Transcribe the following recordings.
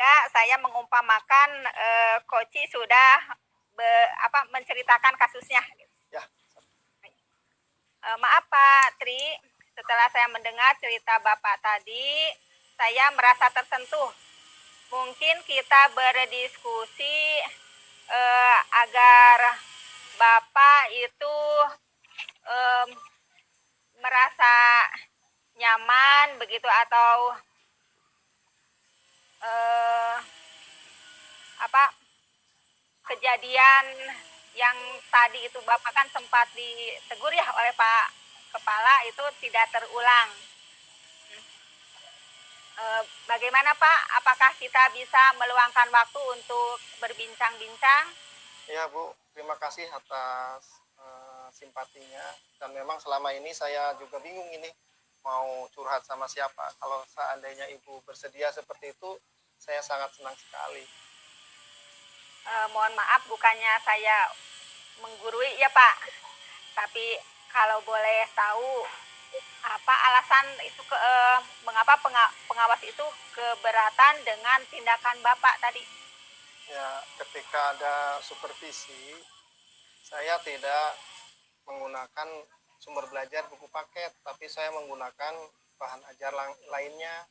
ketiga saya mengumpamakan, Koci sudah menceritakan kasusnya. Ya. Maaf Pak Tri, setelah saya mendengar cerita Bapak tadi, saya merasa tersentuh. Mungkin kita berdiskusi agar Bapak itu merasa nyaman begitu atau kejadian yang tadi itu Bapak kan sempat ditegur ya oleh Pak Kepala itu tidak terulang. Bagaimana Pak? Apakah kita bisa meluangkan waktu untuk berbincang-bincang? Ya Bu, terima kasih atas simpatinya. Dan memang selama ini saya juga bingung ini mau curhat sama siapa. Kalau seandainya Ibu bersedia seperti itu, saya sangat senang sekali. Mohon maaf, bukannya saya menggurui ya Pak, tapi kalau boleh tahu apa alasan itu mengapa pengawas itu keberatan dengan tindakan Bapak tadi? Ya, ketika ada supervisi, saya tidak menggunakan sumber belajar buku paket, tapi saya menggunakan bahan ajar lainnya.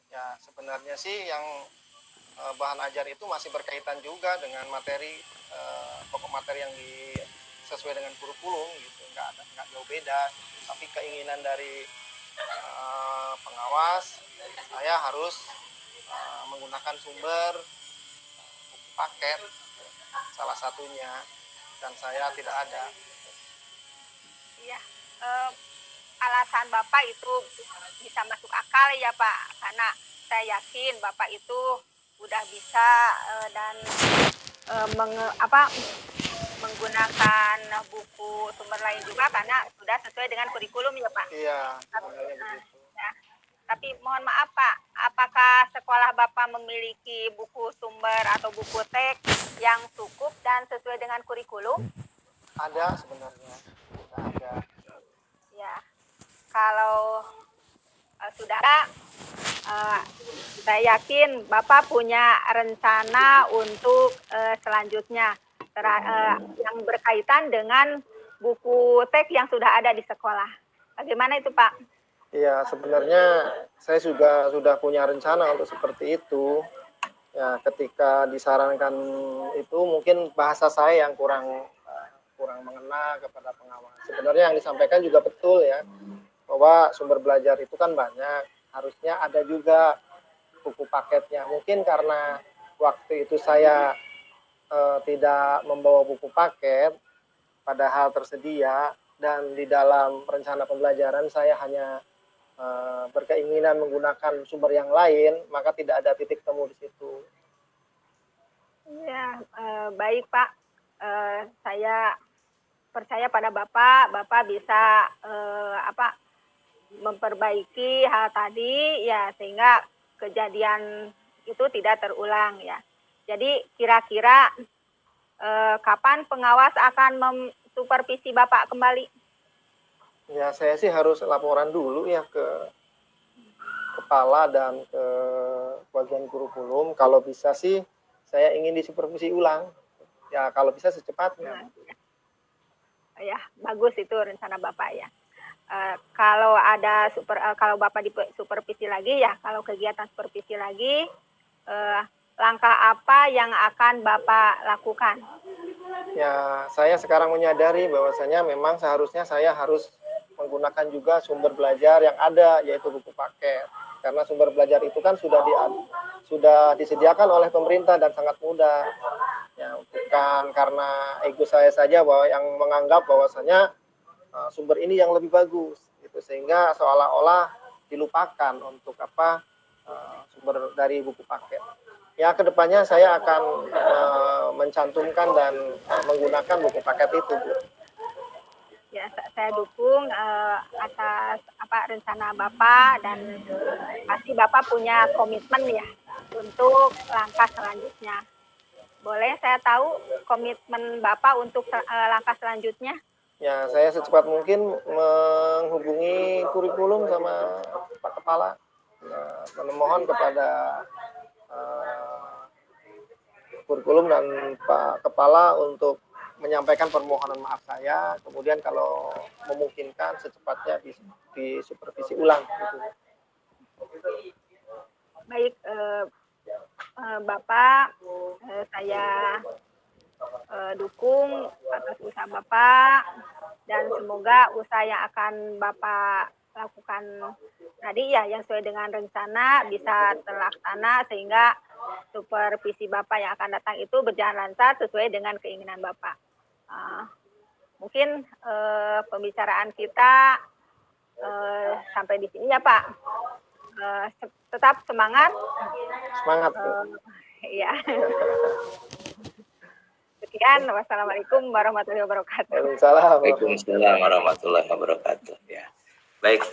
Ya, sebenarnya sih yang bahan ajar itu masih berkaitan juga dengan materi pokok materi yang sesuai dengan kurikulum gitu, nggak jauh beda. Tapi keinginan dari pengawas, saya harus menggunakan sumber buku paket salah satunya, dan saya tidak ada. Iya, alasan Bapak itu bisa masuk akal ya Pak, karena saya yakin Bapak itu udah bisa dan menggunakan buku sumber lain juga karena sudah sesuai dengan kurikulum ya Pak. Iya, begitu. Ya. Tapi mohon maaf Pak, apakah sekolah Bapak memiliki buku sumber atau buku teks yang cukup dan sesuai dengan kurikulum? Ada sebenarnya, ada. Ya, kalau sudah ada, saya yakin Bapak punya rencana untuk selanjutnya yang berkaitan dengan buku teks yang sudah ada di sekolah. Bagaimana itu Pak? Iya, sebenarnya saya sudah punya rencana untuk seperti itu. Ya, ketika disarankan itu mungkin bahasa saya yang kurang mengena kepada pengawas. Sebenarnya yang disampaikan juga betul ya, bahwa sumber belajar itu kan banyak, harusnya ada juga buku paketnya. Mungkin karena waktu itu saya tidak membawa buku paket, padahal tersedia, dan di dalam rencana pembelajaran saya hanya berkeinginan menggunakan sumber yang lain, maka tidak ada titik temu di situ. Ya, baik Pak. Saya percaya pada Bapak bisa memperbaiki hal tadi ya sehingga kejadian itu tidak terulang ya. Jadi kira-kira kapan pengawas akan mensupervisi Bapak kembali? Ya, saya sih harus laporan dulu ya ke kepala dan ke bagian kurikulum. Kalau bisa sih saya ingin disupervisi ulang. Ya, kalau bisa secepatnya. Ya, bagus itu rencana Bapak ya. Kalau ada kalau Bapak disupervisi lagi ya, kalau kegiatan supervisi lagi, langkah apa yang akan Bapak lakukan? Ya, saya sekarang menyadari bahwasanya memang seharusnya saya harus menggunakan juga sumber belajar yang ada, yaitu buku paket. Karena sumber belajar itu kan sudah disediakan oleh pemerintah dan sangat mudah. Ya, bukan karena ego saya saja bahwa yang menganggap bahwasanya sumber ini yang lebih bagus, gitu, sehingga seolah-olah dilupakan untuk sumber dari buku paket. Ya, kedepannya saya akan mencantumkan dan menggunakan buku paket itu, Bu. Ya, saya dukung atas rencana Bapak dan pasti Bapak punya komitmen ya untuk langkah selanjutnya. Boleh saya tahu komitmen Bapak untuk langkah selanjutnya? Ya, saya secepat mungkin menghubungi kurikulum sama Pak Kepala, memohon kepada kurikulum dan Pak Kepala untuk menyampaikan permohonan maaf saya, kemudian kalau memungkinkan secepatnya disupervisi ulang gitu. Baik, Bapak, saya dukung atas usaha Bapak, dan semoga usaha yang akan Bapak lakukan tadi ya yang sesuai dengan rencana bisa terlaksana sehingga supervisi Bapak yang akan datang itu berjalan lancar sesuai dengan keinginan Bapak. Mungkin pembicaraan kita sampai di sini ya Pak. Tetap semangat. Semangat. Ya. Sekian, wassalamualaikum warahmatullahi wabarakatuh. Waalaikumsalam warahmatullahi wabarakatuh. Ya. Baik,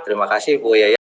terima kasih Bu Yaya.